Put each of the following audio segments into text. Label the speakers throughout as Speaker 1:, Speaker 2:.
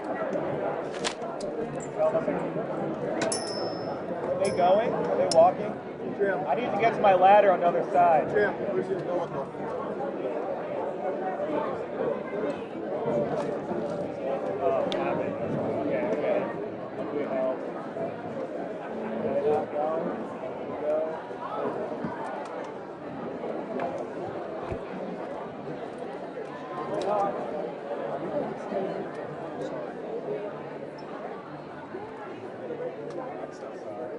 Speaker 1: Are they going? Are they walking?
Speaker 2: Jim.
Speaker 1: I need to get to my ladder on the other side.
Speaker 2: Jim, where's your door?
Speaker 1: Oh, damn it. Okay, I get it. We help. Not going. Go. I'm so sorry.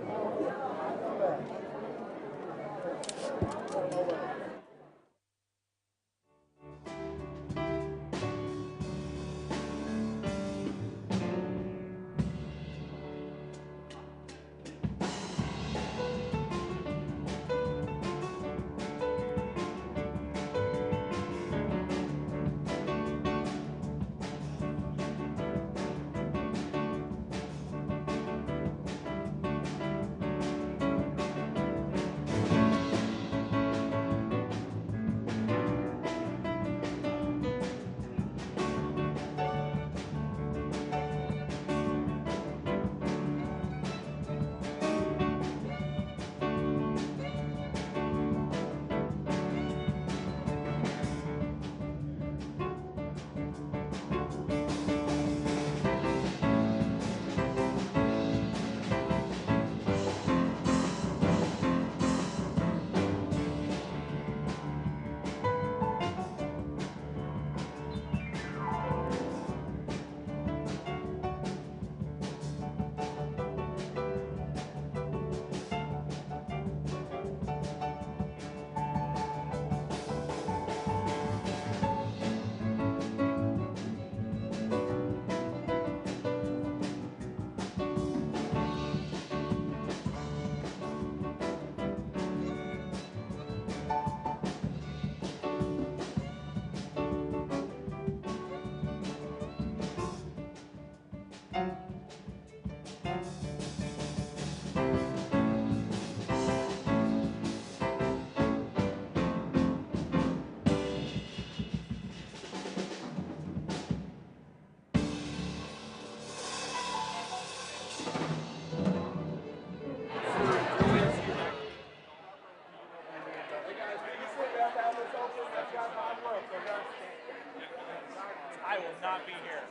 Speaker 1: I will not be here.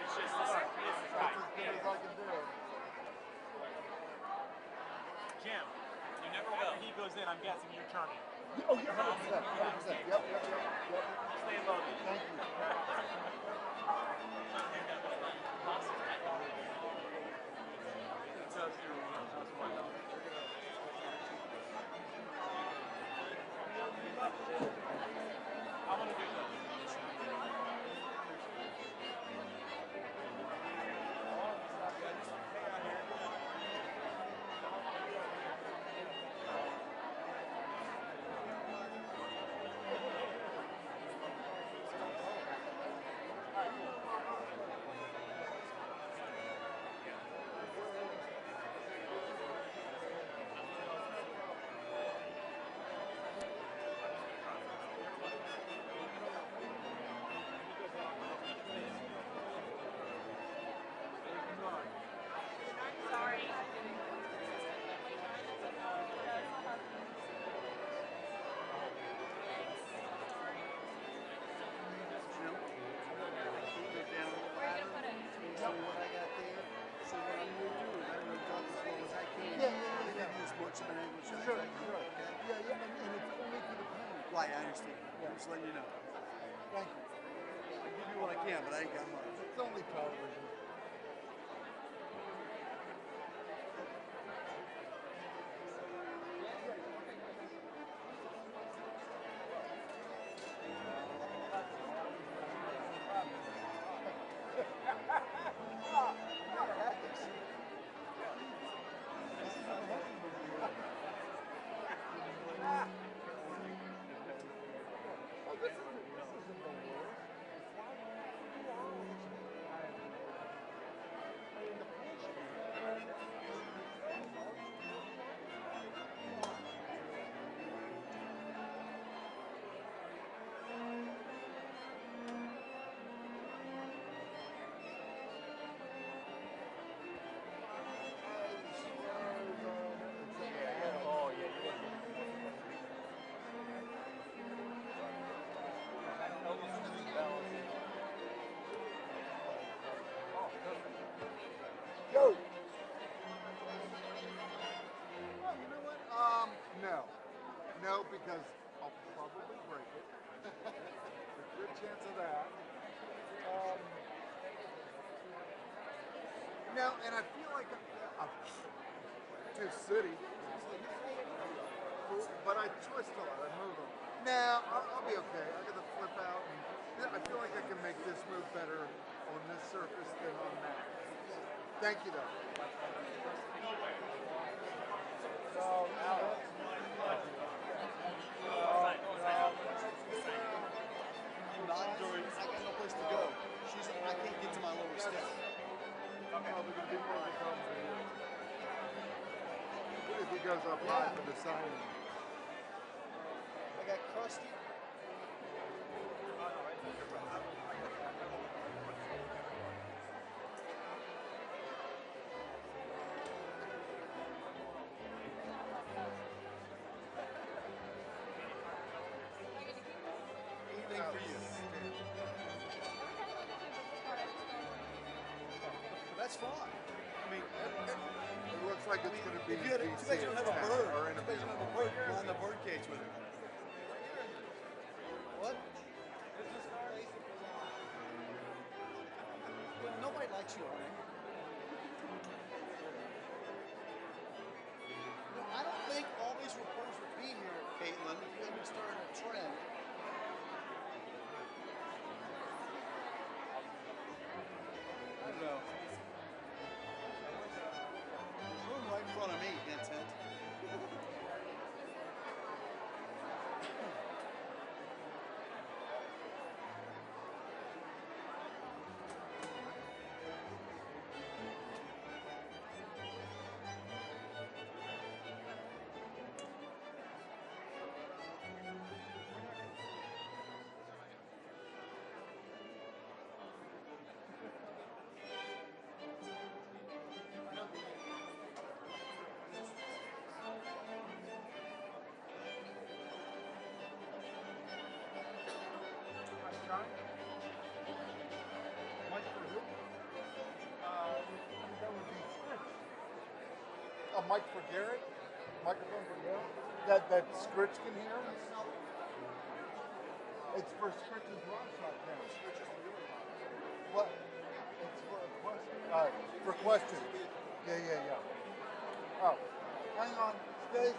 Speaker 1: It's just Jim, you never will. After he goes in, I'm guessing you're turning.
Speaker 2: Oh, yeah, 100%. 100%. Yep.
Speaker 1: Stay low.
Speaker 2: Thank you.
Speaker 1: I want to do this.
Speaker 2: Sure. Yeah, and it's only for the pound.
Speaker 3: Right, I understand.
Speaker 2: Yeah.
Speaker 3: I'm just letting you know.
Speaker 2: Thank you.
Speaker 3: I'll give you what I can, but I ain't got much.
Speaker 2: It's only television. Now, and I feel like I'm too city, but I twist a lot. I move them. Now, I'll be okay. I got the flip out, and I feel like I can make this move better on this surface than on that. Thank you, though.
Speaker 1: So now,
Speaker 3: Not during. I got no place to go. I can't get to my lower step.
Speaker 2: Probably going to be more of a problem for you. If he goes up high for the signing.
Speaker 3: I got crusty. Anything for you. That's fine. I mean,
Speaker 2: It looks like it's going to be
Speaker 3: if you had,
Speaker 2: DC
Speaker 3: too bad you don't have a
Speaker 2: at 10,
Speaker 3: bird.
Speaker 2: or
Speaker 3: Too
Speaker 2: in a
Speaker 3: bad you don't have a bird. Fly in the bird cage with it. What? Nobody likes you, Arnie. I don't think all these reporters would be here, Caitlin, if you hadn't started a trend. I don't know. There's room right in front of me, Vincent.
Speaker 2: A mic for Garrett? Microphone for Garrett? That Scritch can hear? It's for Scritch's long shot now. What? It's for a question? For question. Yeah. Oh, hang on. Stacy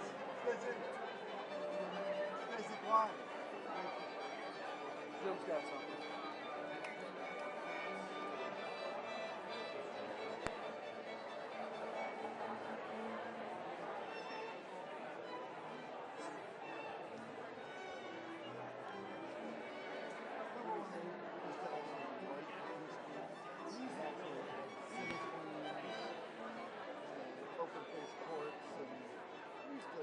Speaker 2: Klein. Jim's got something. Open face courts and used to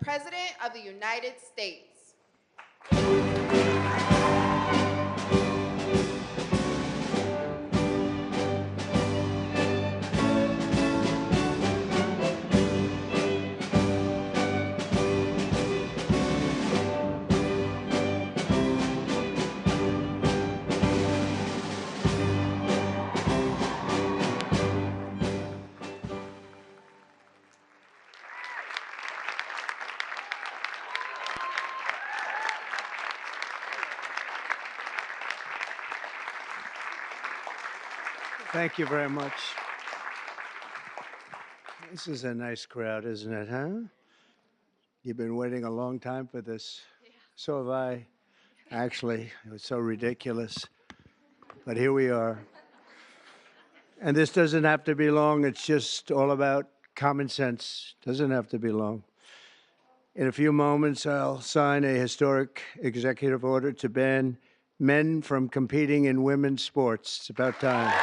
Speaker 4: President of the United States.
Speaker 5: Thank you very much. This is a nice crowd, isn't it, huh? You've been waiting a long time for this. Yeah. So have I. Actually, it was so ridiculous. But here we are. And this doesn't have to be long. It's just all about common sense. Doesn't have to be long. In a few moments, I'll sign a historic executive order to ban men from competing in women's sports. It's about time.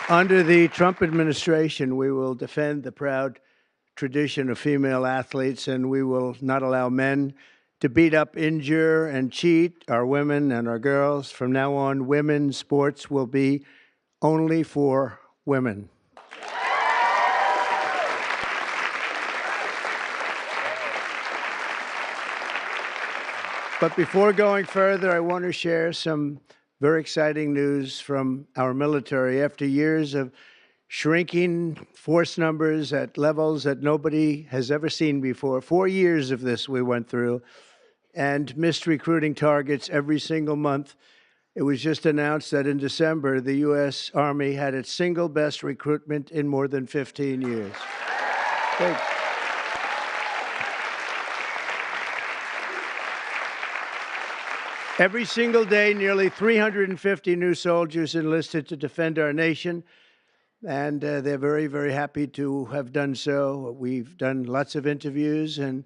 Speaker 5: Under the Trump administration, we will defend the proud tradition of female athletes, and we will not allow men to beat up, injure, and cheat our women and our girls. From now on, women's sports will be only for women. But before going further, I want to share some very exciting news from our military. After years of shrinking force numbers at levels that nobody has ever seen before, 4 years of this we went through, and missed recruiting targets every single month, it was just announced that in December, the U.S. Army had its single best recruitment in more than 15 years. Thanks. Every single day, nearly 350 new soldiers enlisted to defend our nation, and they're very, very happy to have done so. We've done lots of interviews, and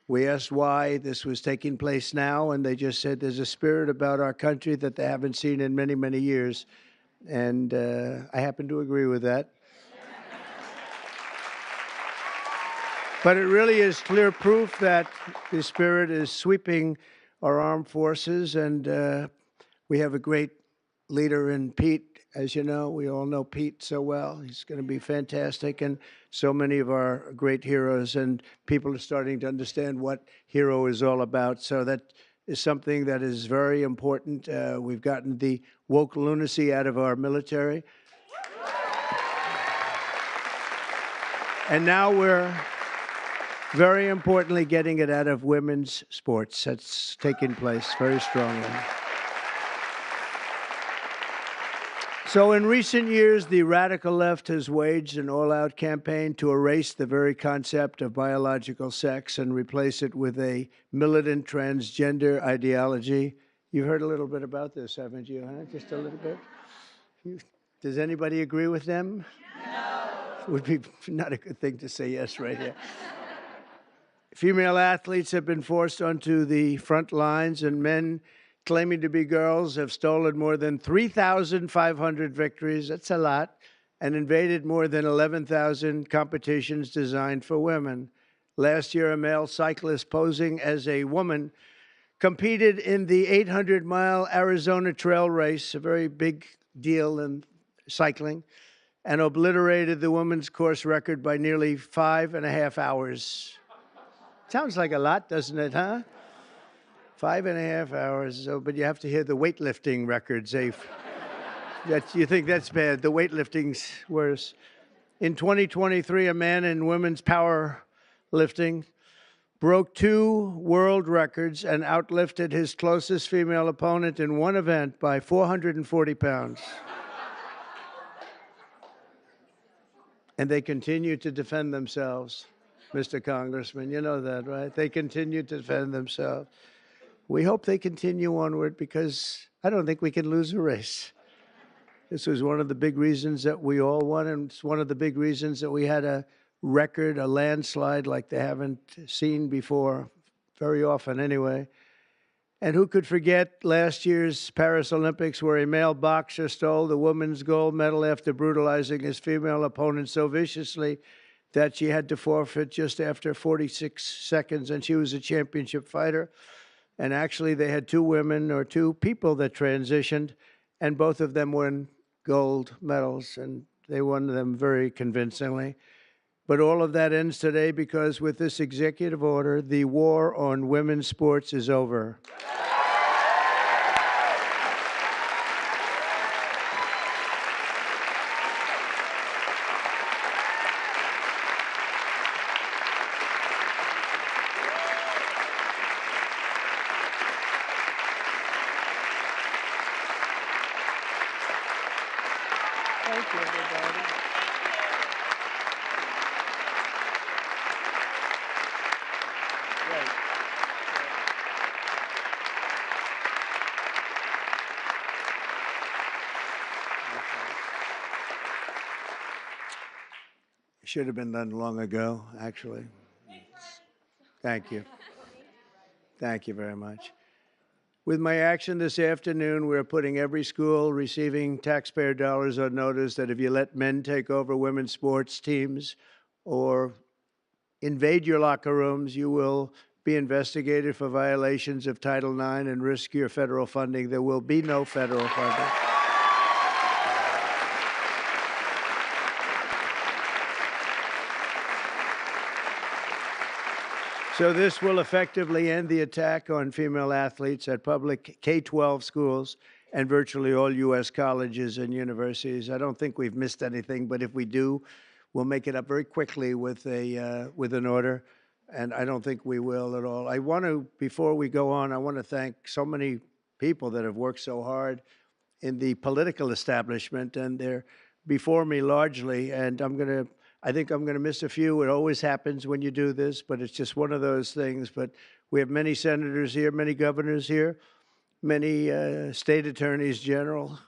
Speaker 5: we asked why this was taking place now, and they just said there's a spirit about our country that they haven't seen in many, many years, and I happen to agree with that. But it really is clear proof that the spirit is sweeping our armed forces, and we have a great leader in Pete. As you know, we all know Pete so well. He's going to be fantastic, and so many of our great heroes, and people are starting to understand what hero is all about. So that is something that is very important. We've gotten the woke lunacy out of our military. And now we're very importantly getting it out of women's sports. That's taking place very strongly. So in recent years, the radical left has waged an all-out campaign to erase the very concept of biological sex and replace it with a militant transgender ideology. You've heard a little bit about this, haven't you? Huh? Just a little bit? Does anybody agree with them? No. Would be not a good thing to say yes right here. Female athletes have been forced onto the front lines, and men claiming to be girls have stolen more than 3,500 victories, that's a lot, and invaded more than 11,000 competitions designed for women. Last year, a male cyclist posing as a woman competed in the 800-mile Arizona Trail Race, a very big deal in cycling, and obliterated the women's course record by nearly 5.5 hours. Sounds like a lot, doesn't it, huh? 5.5 hours, but you have to hear the weightlifting records. You think that's bad. The weightlifting's worse. In 2023, a man in women's powerlifting broke 2 world records and outlifted his closest female opponent in one event by 440 pounds. And they continue to defend themselves. Mr. Congressman, you know that, right? They continue to defend themselves. We hope they continue onward because I don't think we can lose a race. This was one of the big reasons that we all won, and it's one of the big reasons that we had a record, a landslide like they haven't seen before, very often anyway. And who could forget last year's Paris Olympics, where a male boxer stole the women's gold medal after brutalizing his female opponent so viciously that she had to forfeit just after 46 seconds, and she was a championship fighter. And actually, they had two women or two people that transitioned, and both of them won gold medals, and they won them very convincingly. But all of that ends today because with this executive order, the war on women's sports is over. Thank you, everybody. Great. Should have been done long ago, actually. Thank you. Thank you very much. With my action this afternoon, we're putting every school receiving taxpayer dollars on notice that if you let men take over women's sports teams or invade your locker rooms, you will be investigated for violations of Title IX and risk your federal funding. There will be no federal funding. So this will effectively end the attack on female athletes at public K-12 schools and virtually all U.S. colleges and universities. I don't think we've missed anything, but if we do, we'll make it up very quickly with an order, and I don't think we will at all. I want to, before we go on, I want to thank so many people that have worked so hard in the political establishment, and they're before me largely, and I think I'm going to miss a few. It always happens when you do this, but it's just one of those things. But we have many senators here, many governors here, many state attorneys generals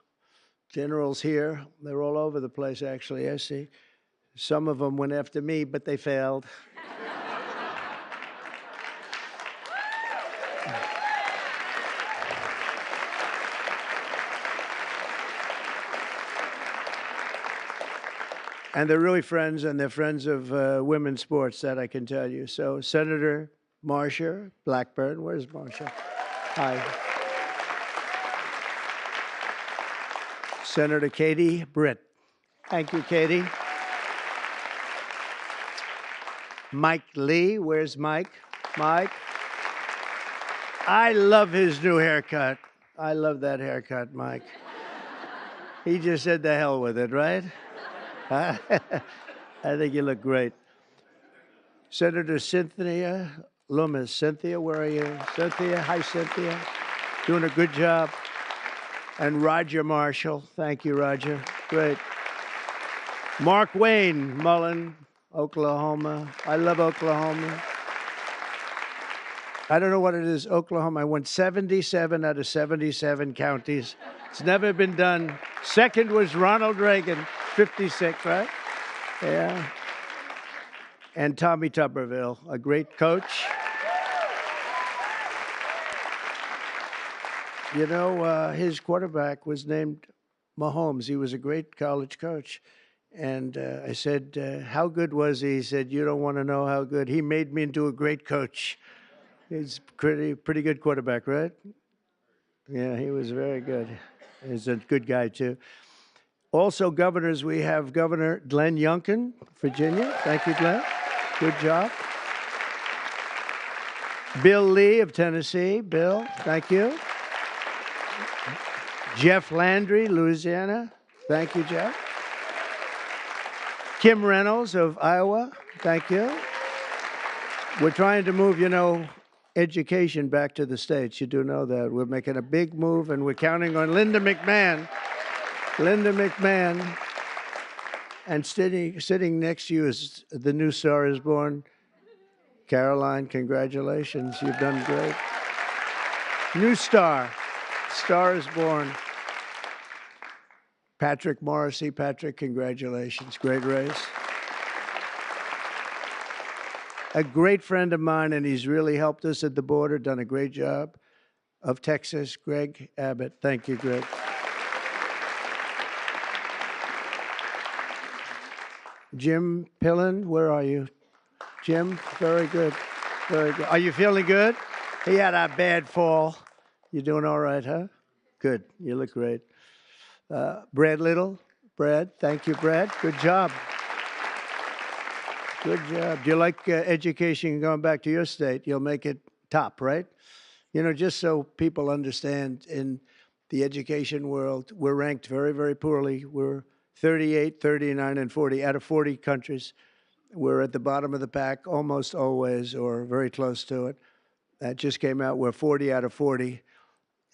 Speaker 5: here. They're all over the place, actually, I see. Some of them went after me, but they failed. And they're really friends, and they're friends of women's sports, that I can tell you. So Senator Marsha Blackburn, where's Marsha? Hi. Senator Katie Britt. Thank you, Katie. Mike Lee, where's Mike? Mike. I love his new haircut. I love that haircut, Mike. He just said the hell with it, right? I think you look great. Senator Cynthia Loomis. Cynthia, where are you? Cynthia, hi, Cynthia. Doing a good job. And Roger Marshall. Thank you, Roger. Great. Mark Wayne Mullen, Oklahoma. I love Oklahoma. I don't know what it is, Oklahoma. I won 77 out of 77 counties. It's never been done. Second was Ronald Reagan, 56, right? Yeah. And Tommy Tuberville, a great coach. You know, his quarterback was named Mahomes. He was a great college coach. And I said, how good was he? He said, you don't want to know how good. He made me into a great coach. He's pretty good quarterback, right? Yeah, he was very good. He's a good guy, too. Also, governors, we have Governor Glenn Youngkin, Virginia. Thank you, Glenn. Good job. Bill Lee of Tennessee. Bill, thank you. Jeff Landry, Louisiana. Thank you, Jeff. Kim Reynolds of Iowa. Thank you. We're trying to move, you know, education back to the states. You do know that. We're making a big move, and we're counting on Linda McMahon. Linda McMahon. And sitting next to you is the new Star is Born. Caroline, congratulations. You've done great. New star. Star is Born. Patrick Morrissey. Patrick, congratulations. Great race. A great friend of mine, and he's really helped us at the border, done a great job. of Texas, Greg Abbott. Thank you, Greg. Jim Pillen, where are you? Jim, very good. Very good. Are you feeling good? He had a bad fall. You doing all right, huh? Good. You look great. Brad Little. Brad, thank you, Brad. Good job. Good job. Do you like education going back to your state? You'll make it top, right? You know, just so people understand, in the education world, we're ranked very, very poorly. We're 38, 39, and 40 out of 40 countries. We're at the bottom of the pack almost always, or very close to it. That just came out. We're 40 out of 40.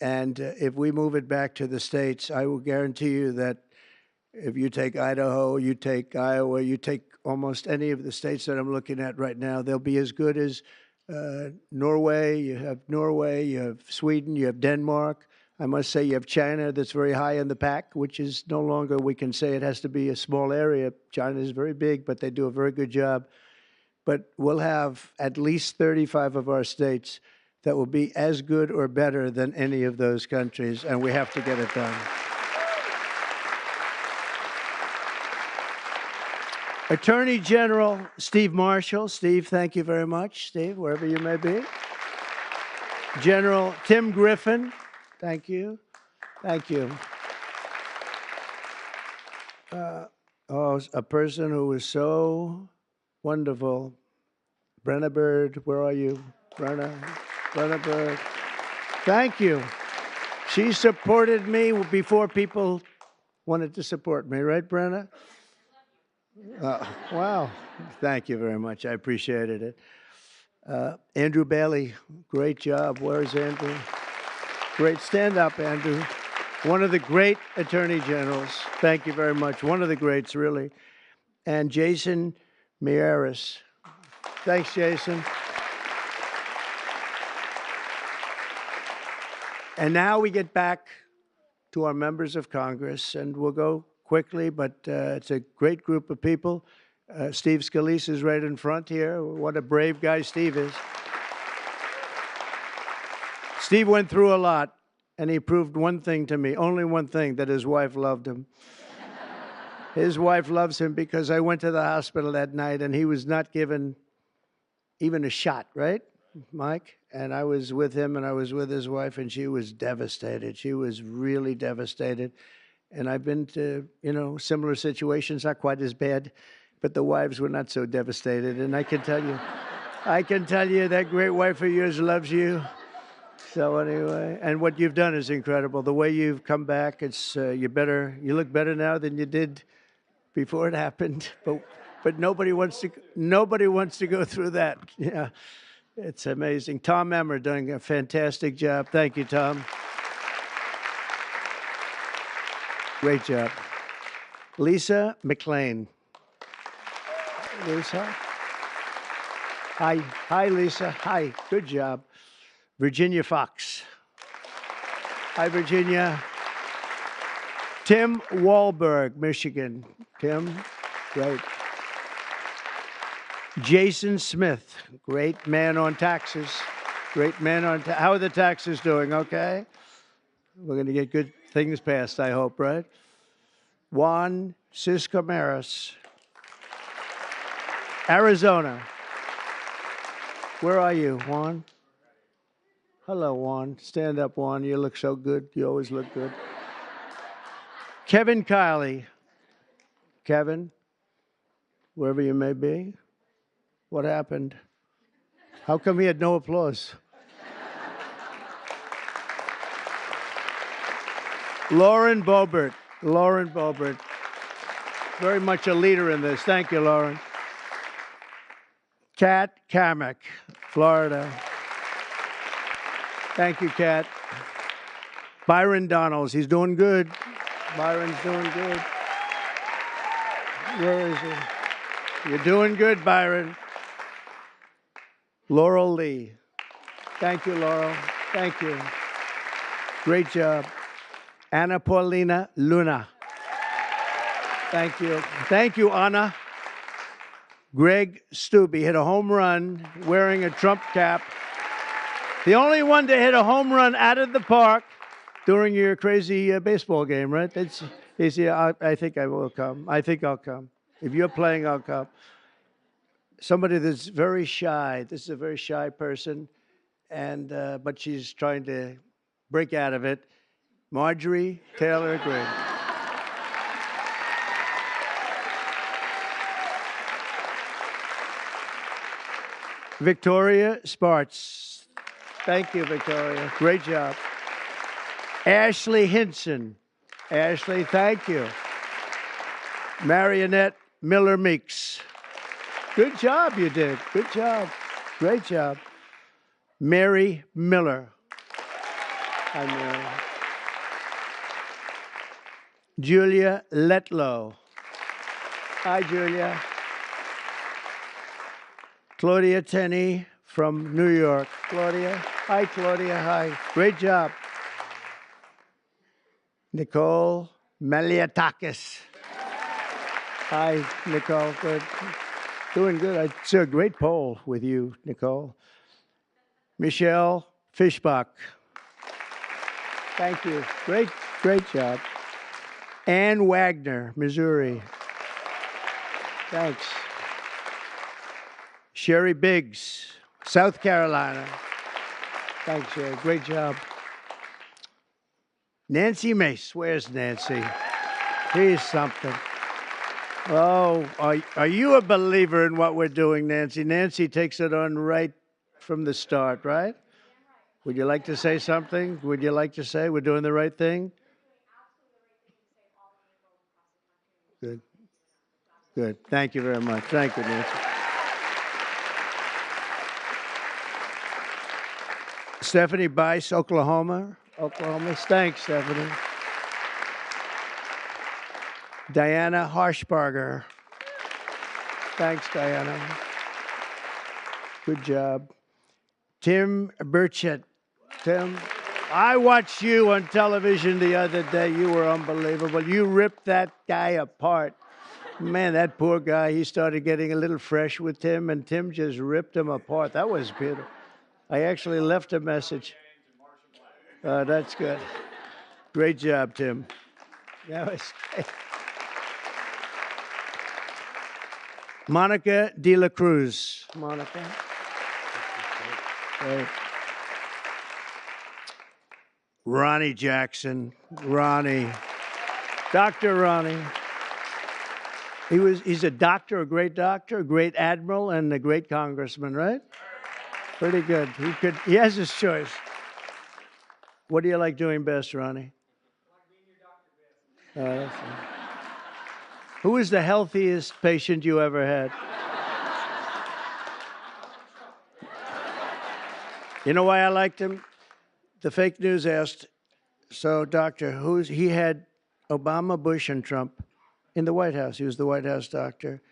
Speaker 5: And if we move it back to the states, I will guarantee you that if you take Idaho, you take Iowa, you take almost any of the states that I'm looking at right now, they'll be as good as Norway. You have Norway, you have Sweden, you have Denmark. I must say you have China that's very high in the pack, which is no longer, we can say it has to be a small area. China is very big, but they do a very good job. But we'll have at least 35 of our states that will be as good or better than any of those countries, and we have to get it done. Attorney General Steve Marshall. Steve, thank you very much. Steve, wherever you may be. General Tim Griffin. Thank you. Thank you. A person who was so wonderful. Brenna Bird, where are you? Brenna Bird. Thank you. She supported me before people wanted to support me, right, Brenna? Wow. Thank you very much. I appreciated it. Andrew Bailey, great job. Where's Andrew? Great. Stand up, Andrew. One of the great attorney generals. Thank you very much. One of the greats, really. And Jason Miyares. Thanks, Jason. And now we get back to our members of Congress, and we'll go quickly, but it's a great group of people. Steve Scalise is right in front here. What a brave guy Steve is. Steve went through a lot, and he proved one thing to me, only one thing, that his wife loved him. His wife loves him because I went to the hospital that night, and he was not given even a shot, right, Mike? And I was with him, and I was with his wife, and she was devastated. She was really devastated. And I've been to, similar situations, not quite as bad, but the wives were not so devastated. And I can tell you that great wife of yours loves you. So anyway, and what you've done is incredible. The way you've come back, it's you look better now than you did before it happened. But nobody wants to go through that. Yeah, it's amazing. Tom Emmer doing a fantastic job. Thank you, Tom. Great job. Lisa McLean. Lisa. Hi, Lisa. Hi. Good job. Virginia Fox. Hi, Virginia. Tim Wahlberg, Michigan. Tim, great. Jason Smith, great man on taxes. Great man on how are the taxes doing? Okay. We're going to get good things passed, I hope, right? Juan Ciscomaris, Arizona. Where are you, Juan? Hello, Juan. Stand up, Juan. You look so good. You always look good. Kevin Kiley. Kevin, wherever you may be. What happened? How come he had no applause? Lauren Boebert. Lauren Boebert. Very much a leader in this. Thank you, Lauren. Kat Kamek, Florida. Thank you, Kat. Byron Donalds. He's doing good. Byron's doing good. Where is he? You're doing good, Byron. Laurel Lee. Thank you, Laurel. Thank you. Great job. Anna Paulina Luna. Thank you. Thank you, Anna. Greg Stubbe hit a home run wearing a Trump cap. The only one to hit a home run out of the park during your crazy baseball game, right? I think I will come. I think I'll come. If you're playing, I'll come. Somebody that's very shy. This is a very shy person, and but she's trying to break out of it. Marjorie Taylor Greene. Victoria Sparts. Thank you, Victoria. Great job. Ashley Hinson. Ashley, thank you. Marionette Miller Meeks. Good job, you did. Good job. Great job. Mary Miller. Hi, Mary. Julia Letlow. Hi, Julia. Claudia Tenney from New York. Claudia. Hi, Claudia. Hi. Great job. Nicole Maliatakis. Hi, Nicole. Good. Doing good. It's a great poll with you, Nicole. Michelle Fishbach. Thank you. Great job. Ann Wagner, Missouri. Thanks. Sherry Biggs, South Carolina. Thanks, Sherry. Great job. Nancy Mace. Where's Nancy? She's something. Oh, are you a believer in what we're doing, Nancy? Nancy takes it on right from the start, right? Would you like to say something? Would you like to say we're doing the right thing? Good. Good. Thank you very much. Thank you, Nancy. Stephanie Bice, Oklahoma. Thanks, Stephanie. Diana Harshbarger. Thanks, Diana. Good job. Tim Burchett. Tim, I watched you on television the other day. You were unbelievable. You ripped that guy apart. Man, that poor guy, he started getting a little fresh with Tim, and Tim just ripped him apart. That was beautiful. I actually left a message. That's good. Great job, Tim. That was great. Monica De La Cruz. Monica. Great. Ronnie Jackson. Ronnie. Dr. Ronnie. He's a doctor, a great admiral, and a great congressman, right? Pretty good. He has his choice. What do you like doing best, Ronnie? Who is the healthiest patient you ever had? You know why I liked him? The fake news asked, so doctor, he had Obama, Bush, and Trump in the White House. He was the White House doctor.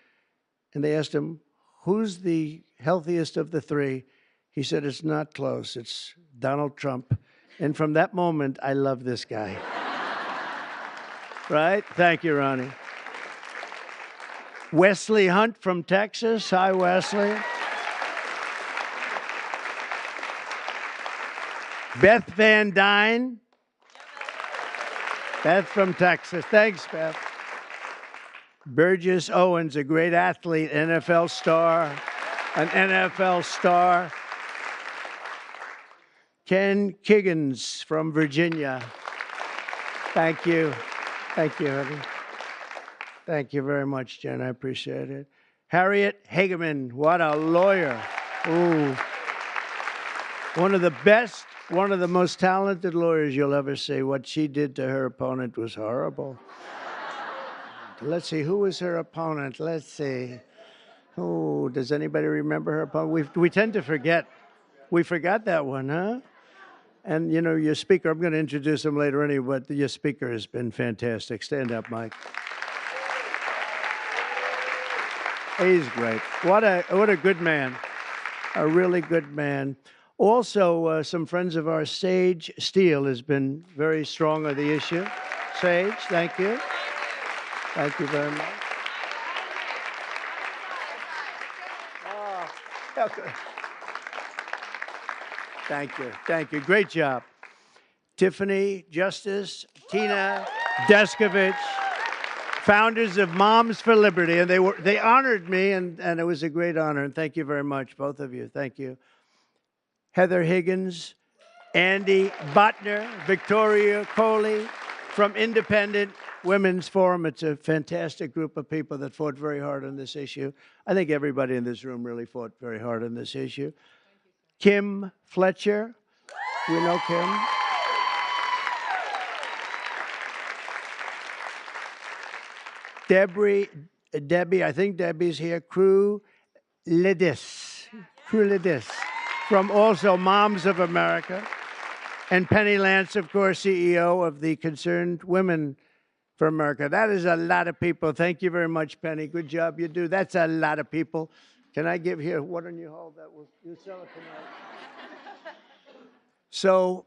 Speaker 5: And they asked him, who's the healthiest of the three? He said, it's not close. It's Donald Trump. And from that moment, I love this guy. Right? Thank you, Ronnie. Wesley Hunt from Texas. Hi, Wesley. Beth Van Dyne. Beth from Texas. Thanks, Beth. Burgess Owens, a great athlete, an NFL star. Ken Kiggins from Virginia. Thank you. Thank you, honey. Thank you very much, Jen. I appreciate it. Harriet Hageman, what a lawyer. Ooh. One of the best, one of the most talented lawyers you'll ever see. What she did to her opponent was horrible. Let's see, who was her opponent? Let's see. Oh, does anybody remember her opponent? We tend to forget. We forgot that one, huh? And, you know, your speaker, I'm going to introduce him later anyway, but your speaker has been fantastic. Stand up, Mike. He's great. What a good man. A really good man. Also, some friends of ours, Sage Steele, has been very strong on the issue. Sage, thank you. Thank you very much. Oh, okay. Thank you. Thank you. Great job. Tiffany Justice, Tina Deskovich, founders of Moms for Liberty, and they honored me, and it was a great honor. And thank you very much, both of you. Thank you. Heather Higgins, Andy Botner, Victoria Coley from Independent Women's Forum. It's a fantastic group of people that fought very hard on this issue. I think everybody in this room really fought very hard on this issue. Kim Fletcher, we know Kim. Debbie, I think Debbie's here. Crew Ledis from also Moms of America. And Penny Lance, of course, CEO of the Concerned Women for America. That is a lot of people. Thank you very much, Penny. Good job you do. That's a lot of people. Can I give here? Why don't you hold that? You sell it tonight. So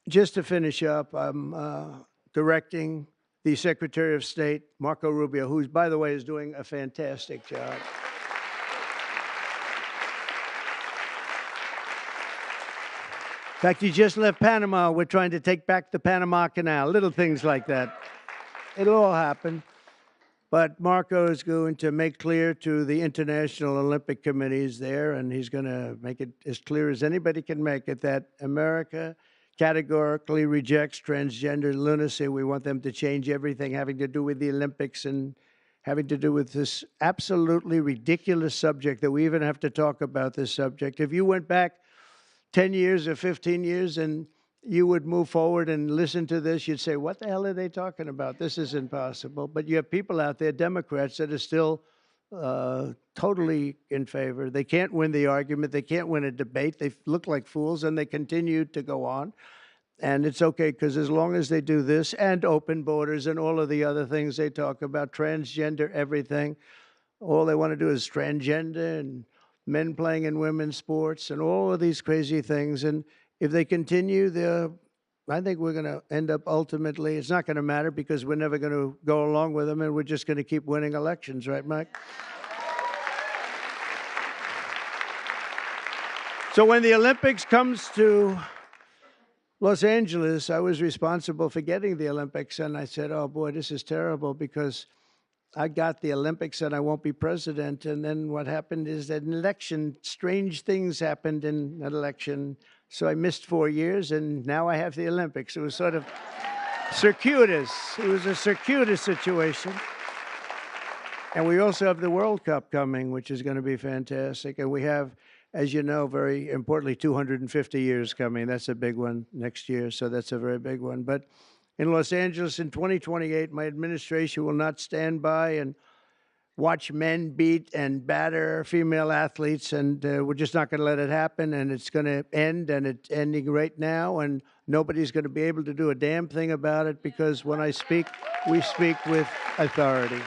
Speaker 5: just to finish up, I'm directing the Secretary of State, Marco Rubio, who, by the way, is doing a fantastic job. In fact, he just left Panama. We're trying to take back the Panama Canal, little things like that. It'll all happen. But Marco is going to make clear to the International Olympic Committees there, and he's going to make it as clear as anybody can make it, that America categorically rejects transgender lunacy. We want them to change everything having to do with the Olympics and having to do with this absolutely ridiculous subject that we even have to talk about this subject. If you went back 10 years or 15 years and you would move forward and listen to this, you'd say, what the hell are they talking about? This is impossible. But you have people out there, Democrats, that are still totally in favor. They can't win the argument. They can't win a debate. They look like fools, and they continue to go on. And it's okay, because as long as they do this and open borders and all of the other things they talk about, transgender everything, all they want to do is transgender and men playing in women's sports and all of these crazy things. And if they continue, I think we're going to end up ultimately, it's not going to matter because we're never going to go along with them, and we're just going to keep winning elections, right, Mike? So when the Olympics comes to Los Angeles, I was responsible for getting the Olympics, and I said, oh boy, this is terrible because I got the Olympics and I won't be president. And then what happened is that in an election, strange things happened in an election. So I missed 4 years, and now I have the Olympics. It was sort of circuitous. It was a circuitous situation. And we also have the World Cup coming, which is going to be fantastic. And we have, as you know, very importantly, 250 years coming. That's a big one next year, so that's a very big one. But in Los Angeles in 2028, my administration will not stand by and watch men beat and batter female athletes, and we're just not going to let it happen, and it's going to end, and it's ending right now, and nobody's going to be able to do a damn thing about it, because when I speak, we speak with authority.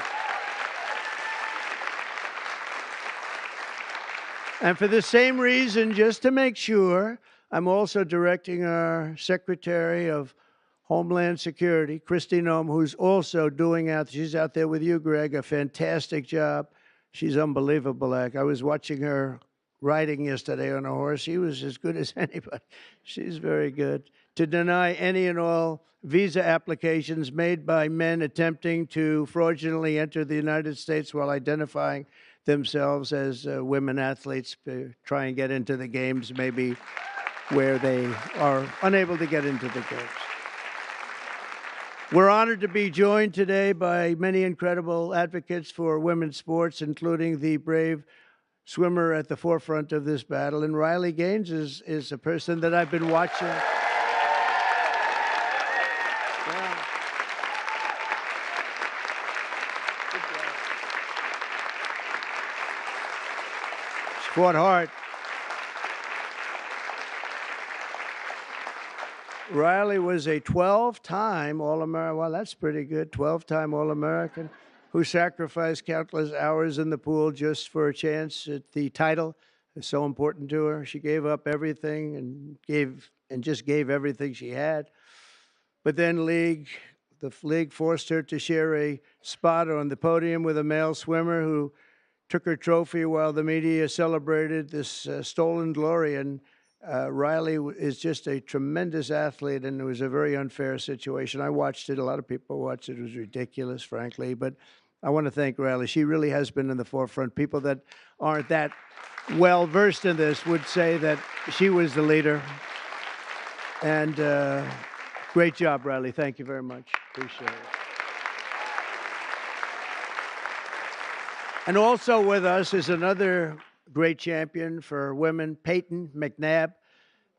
Speaker 5: And for the same reason, just to make sure, I'm also directing our Secretary of Homeland Security, Kristi Noem, who's also doing she's out there with you, Greg, a fantastic job. She's unbelievable. I was watching her riding yesterday on a horse. She was as good as anybody. She's very good. To deny any and all visa applications made by men attempting to fraudulently enter the United States while identifying themselves as women athletes, try and get into the games, maybe where they are unable to get into the games. We're honored to be joined today by many incredible advocates for women's sports, including the brave swimmer at the forefront of this battle. And Riley Gaines is a person that I've been watching. Yeah. Good job. She fought hard. Riley was a 12-time All-American. Well, that's pretty good. 12-time All-American who sacrificed countless hours in the pool just for a chance at the title. It's so important to her. She gave up everything and just gave everything she had. But then the league forced her to share a spot on the podium with a male swimmer who took her trophy while the media celebrated this stolen glory. And Riley is just a tremendous athlete, and it was a very unfair situation. I watched it. A lot of people watched it. It was ridiculous, frankly. But I want to thank Riley. She really has been in the forefront. People that aren't that well versed in this would say that she was the leader. And great job, Riley. Thank you very much. Appreciate it. And also with us is another great champion for women, Peyton McNabb.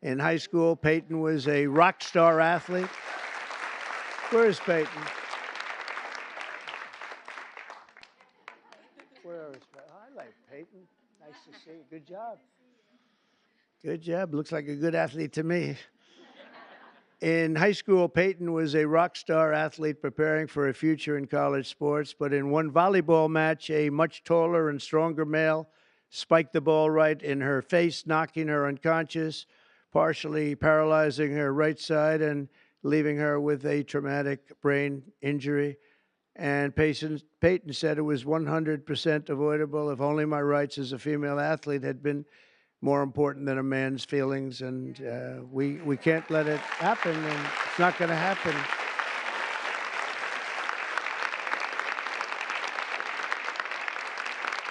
Speaker 5: In high school, Peyton was a rock star athlete. Where is Peyton? Where is Peyton? I like Peyton. Nice to see you. Good job. Good job. Looks like a good athlete to me. In high school, Peyton was a rock star athlete preparing for a future in college sports. But in one volleyball match, a much taller and stronger male spiked the ball right in her face, knocking her unconscious, partially paralyzing her right side and leaving her with a traumatic brain injury. And Peyton said it was 100% avoidable if only my rights as a female athlete had been more important than a man's feelings. And we can't let it happen, and it's not going to happen.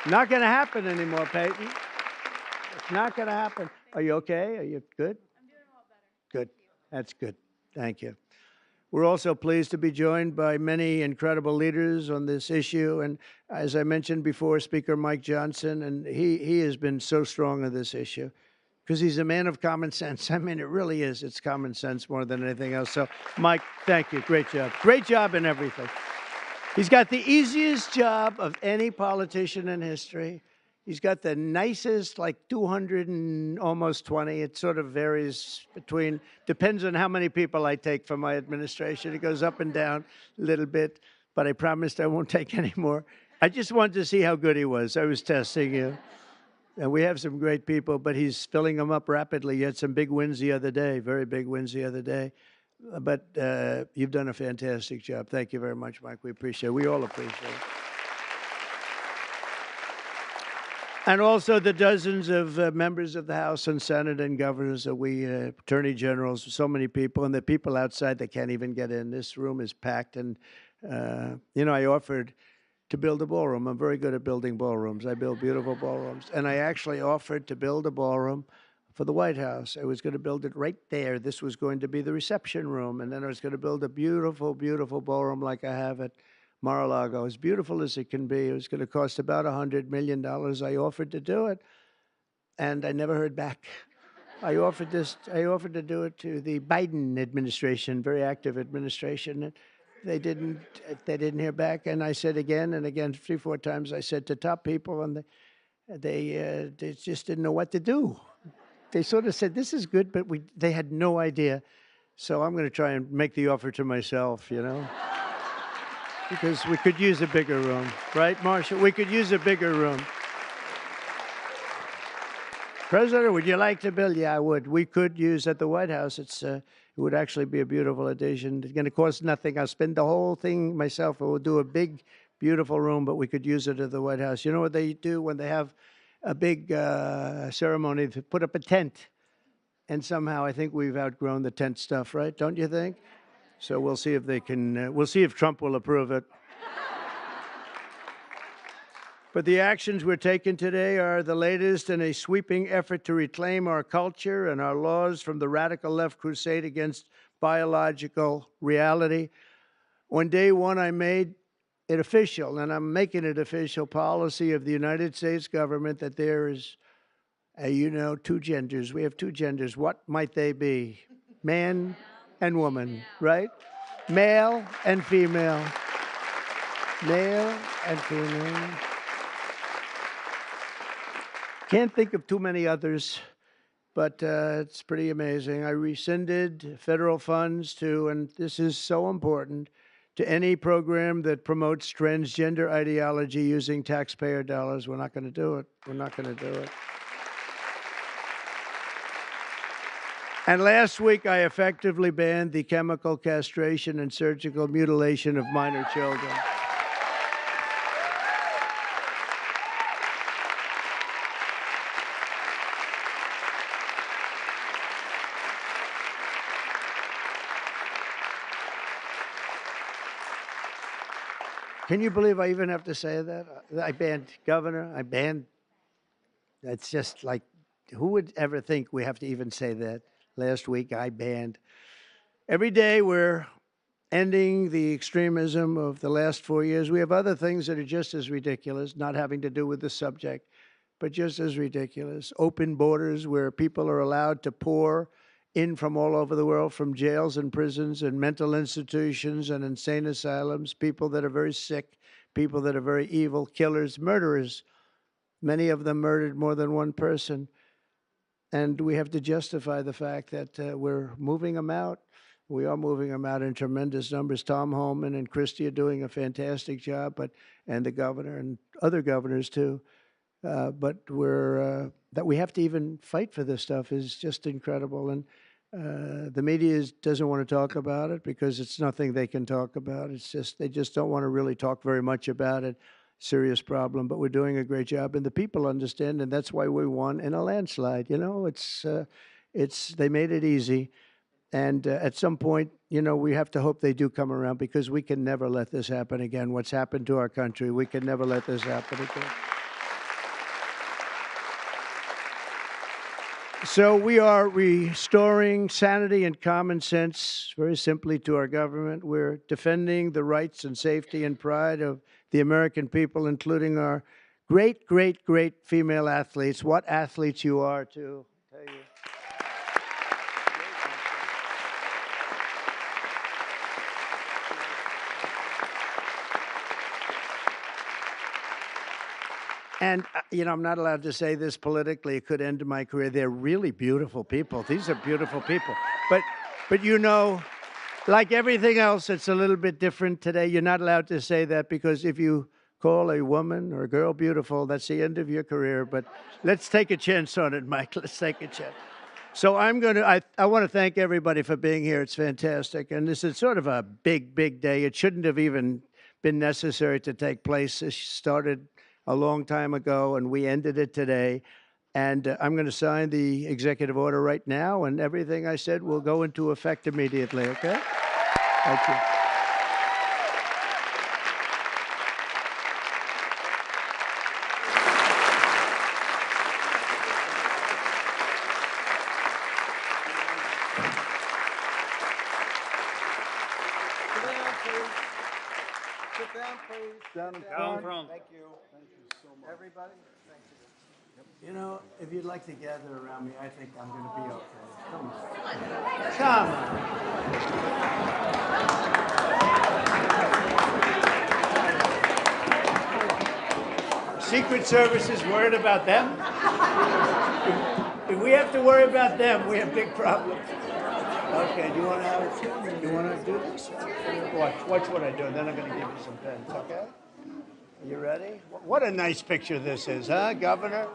Speaker 5: Not going to happen anymore, Peyton. It's not going to happen. Are you okay? Are you good?
Speaker 6: I'm doing a lot better.
Speaker 5: Good. That's good. Thank you. We're also pleased to be joined by many incredible leaders on this issue. And as I mentioned before, Speaker Mike Johnson, and he has been so strong on this issue because he's a man of common sense. I mean, it really is. It's common sense more than anything else. So, Mike, thank you. Great job. Great job in everything. He's got the easiest job of any politician in history. He's got the nicest, like 200 and almost 20. It sort of varies between, depends on how many people I take from my administration. It goes up and down a little bit, but I promised I won't take any more. I just wanted to see how good he was. I was testing you. And we have some great people, but he's filling them up rapidly. He had some big wins the other day, very big wins the other day. But you've done a fantastic job. Thank you very much, Mike. We appreciate it. We all appreciate it. And also the dozens of members of the House and Senate and governors that attorney generals, so many people, and the people outside that can't even get in. This room is packed. And, I offered to build a ballroom. I'm very good at building ballrooms. I build beautiful ballrooms. And I actually offered to build a ballroom for the White House. I was going to build it right there. This was going to be the reception room. And then I was going to build a beautiful, beautiful ballroom like I have at Mar-a-Lago, as beautiful as it can be. It was going to cost about $100 million. I offered to do it, and I never heard back. I offered to do it to the Biden administration, very active administration. And they didn't hear back. And I said again and again, 3-4 times, I said to top people, and they just didn't know what to do. They sort of said, this is good, but they had no idea. So I'm going to try and make the offer to myself, because we could use a bigger room, right, Marshall? We could use a bigger room. President, would you like to build? Yeah, I would. We could use at the White House. It would actually be a beautiful addition. It's going to cost nothing. I'll spend the whole thing myself. We'll do a big, beautiful room, but we could use it at the White House. You know what they do when they have a big ceremony? They put up a tent. And somehow I think we've outgrown the tent stuff, right? Don't you think? So we'll see if they can, we'll see if Trump will approve it. But the actions we're taking today are the latest in a sweeping effort to reclaim our culture and our laws from the radical left crusade against biological reality. On day one, I made it official, and I'm making it official policy of the United States government that there is, two genders. We have two genders. What might they be? Man and woman, right? Male and female. Male and female. Can't think of too many others, but it's pretty amazing. I rescinded federal funds to, and this is so important, to any program that promotes transgender ideology using taxpayer dollars. We're not going to do it. We're not going to do it. And last week, I effectively banned the chemical castration and surgical mutilation of minor children. Can you believe I even have to say that? I banned governor. I banned. It's just like, who would ever think we have to even say that? Last week I banned. Every day we're ending the extremism of the last 4 years. We have other things that are just as ridiculous, not having to do with the subject, but just as ridiculous. Open borders where people are allowed to pour in from all over the world, from jails and prisons and mental institutions and insane asylums, people that are very sick, people that are very evil, killers, murderers. Many of them murdered more than one person. And we have to justify the fact that we're moving them out. We are moving them out in tremendous numbers. Tom Homan and Christie are doing a fantastic job, and the governor and other governors too. But that we have to even fight for this stuff is just incredible. And the media doesn't want to talk about it because it's nothing they can talk about. It's just they just don't want to really talk very much about it. Serious problem, but we're doing a great job, and the people understand, and that's why we won in a landslide. You know, it's they made it easy, and at some point, you know, we have to hope they do come around because we can never let this happen again. What's happened to our country, we can never let this happen again. So we are restoring sanity and common sense, very simply, to our government. We're defending the rights and safety and pride of the American people, including our great, great, great female athletes. What athletes you are, too, I tell you. And, you know, I'm not allowed to say this politically. It could end my career. They're really beautiful people. These are beautiful people. But you know, like everything else, it's a little bit different today. You're not allowed to say that because if you call a woman or a girl beautiful, that's the end of your career. But let's take a chance on it, Mike. Let's take a chance. So I want to thank everybody for being here. It's fantastic. And this is sort of a big, big day. It shouldn't have even been necessary to take place. This started a long time ago, and we ended it today. And I'm going to sign the executive order right now, and everything I said will go into effect immediately, okay? Thank you.
Speaker 2: Sit down, please. Down in front. Thank you. Thank you so much. Everybody, thank you.
Speaker 5: You know, if you'd like to gather around me, I think I'm going to be okay. Come on. Come on. Secret Service is worried about them? If we have to worry about them, we have big problems. Okay, do you want to do this? Watch what I do, and then I'm going to give you some pens, okay? You ready? What a nice picture this is, huh, Governor?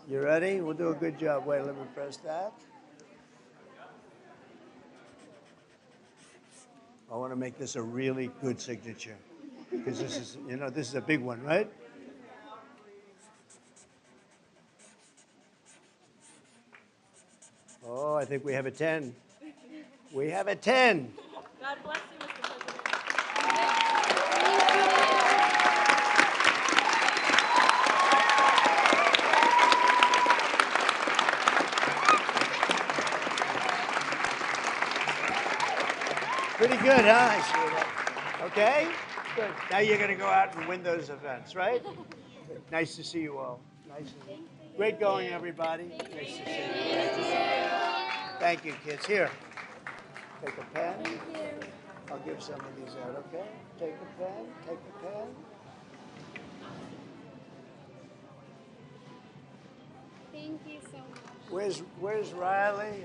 Speaker 5: You ready? We'll do a good job. Wait, let me press that. I want to make this a really good signature because this is, you know, this is a big one, right? Oh, I think we have a 10. We have a 10.
Speaker 6: God bless you, Mr. President.
Speaker 5: Pretty good, huh? I see that. Okay? Good. Now you're going to go out and win those events, right? Good. Nice to see you all. Nice to see you. Great going, everybody. Nice to see you. Thank you, kids. Here. Take a pen.
Speaker 6: Thank you.
Speaker 5: I'll give some of these out, okay? Take a pen. Take a pen.
Speaker 6: Thank you so much.
Speaker 5: Where's Riley?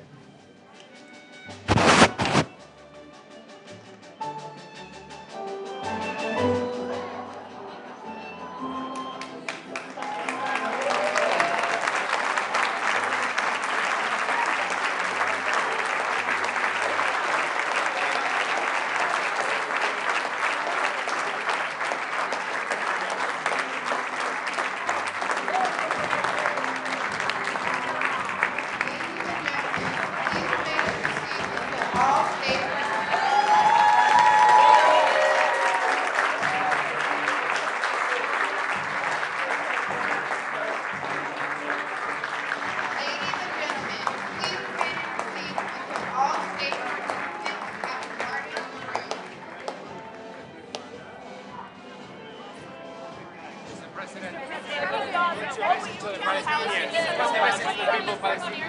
Speaker 7: sent you a message to the Palestinians. What's the message to the people of Palestine?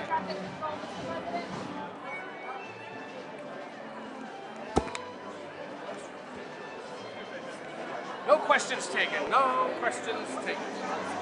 Speaker 7: No questions taken. No questions taken.